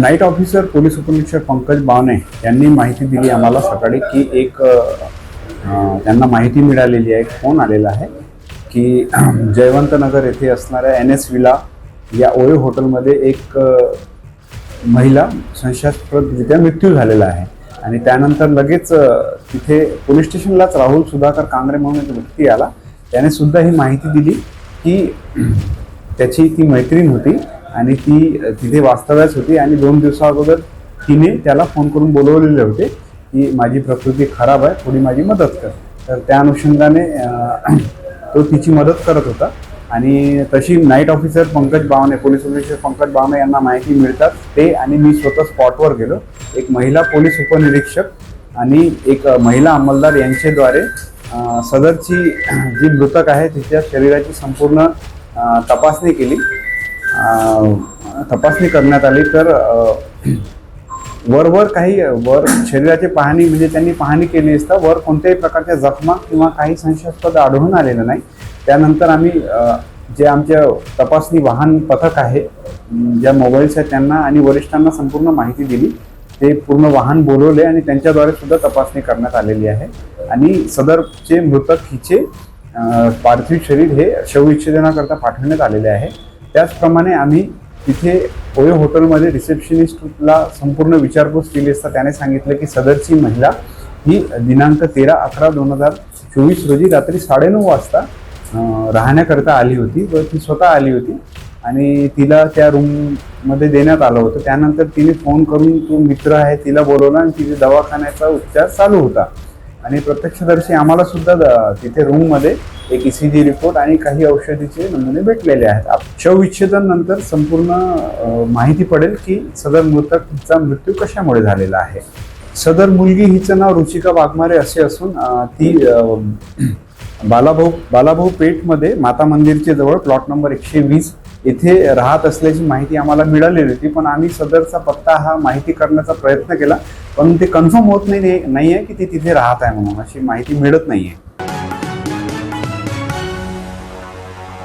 Night officer police उपनिरीक्षक पंकज बावणे यांनी माहिती दिली आम्हाला सकाळी की एक त्यांना माहिती मिळालेली आहे, फोन आलेला आहे की जयवंतनगर येथे असणाऱ्या NS विला या ओयो हॉटेलमध्ये एक महिला संशयास्पदरित्या मृत्यू झालेला आहे आणि त्यानंतर लगेच तिथे पोलीस स्टेशनलाच राहुल सुधाकर कांगरे म्हणून एक व्यक्ती आला. त्याने सुद्धा ही माहिती दिली की त्याची ती मैत्रीण होती आणि ती तिथे वास्तव्यास होती आणि 2 दिवसा अगोदर तिने त्याला फोन करून बोलवलेले होते की माझी प्रकृती खराब आहे, थोडी माझी मदत कर. तर त्या अनुषंगाने तो तिची मदत करत होता आणि तशी night officer Pankaj Bawane, police उपनिरीक्षक पंकज बावणे यांना माहिती मिळतात ते आणि मी स्वतः स्पॉटवर गेलो. एक महिला पोलीस उपनिरीक्षक आणि एक महिला अंमलदार यांच्याद्वारे सदरची जी मृतक आहे तिच्या शरीराची संपूर्ण तपासणी केली. तपासणी करण्यात आली तर वर शरीराची पाहणी म्हणजे त्यांनी पाहणी केली असता वर कोणत्याही प्रकारच्या जखमा किंवा काही संशयास्पद आढळून आलेलं नाही. त्यानंतर आम्ही जे आमच्या तपासणी वाहन पथक आहे, ज्या मोबाईल्स आहेत त्यांना आणि वरिष्ठांना संपूर्ण माहिती दिली. ते पूर्ण वाहन बोलवले आणि त्यांच्याद्वारे सुद्धा तपासणी करण्यात आलेली आहे आणि सदरचे मृतक हिचे पार्थिव शरीर हे शवविच्छेदनाकरता पाठवण्यात आलेले आहे. त्याचप्रमाणे आम्ही तिथे ओयो हॉटेलमध्ये रिसेप्शनिस्टला संपूर्ण विचारपूस केली असता त्याने सांगितलं की सदरची महिला ही दिनांक 13/11/2024 रोजी रात्री 9:30 वाजता राहण्याकरता आली होती व ती स्वतः आली होती आणि तिला त्या रूममध्ये देण्यात आलं होतं. त्यानंतर तिने फोन करून तो मित्र आहे तिला बोलवला आणि तिथे दवाखान्याचा उपचार चालू होता आणि प्रत्यक्षदर्शी आम्हाला सुद्धा तिथे रूममध्ये एक ECG रिपोर्ट आणि काही औषधीचे नमुने भेटलेले आहेत. शवविच्छेदन नंतर संपूर्ण माहिती पडेल की सदर मृतकचा मृत्यू कशामुळे झालेला आहे. सदर मुलगी हिचं नाव रुचिका वाघमारे असे असून ती बालाभाऊ पेठमध्ये माता मंदिरचे जवळ प्लॉट नंबर 120 येथे राहत असल्याची माहिती आम्हाला मिळालेली होती. पण आम्ही सदरचा पत्ता हा माहिती करण्याचा प्रयत्न केला पण ते कन्फर्म होत नाहीये की ती तिथे राहत आहे म्हणून अशी माहिती मिळत नाहीये.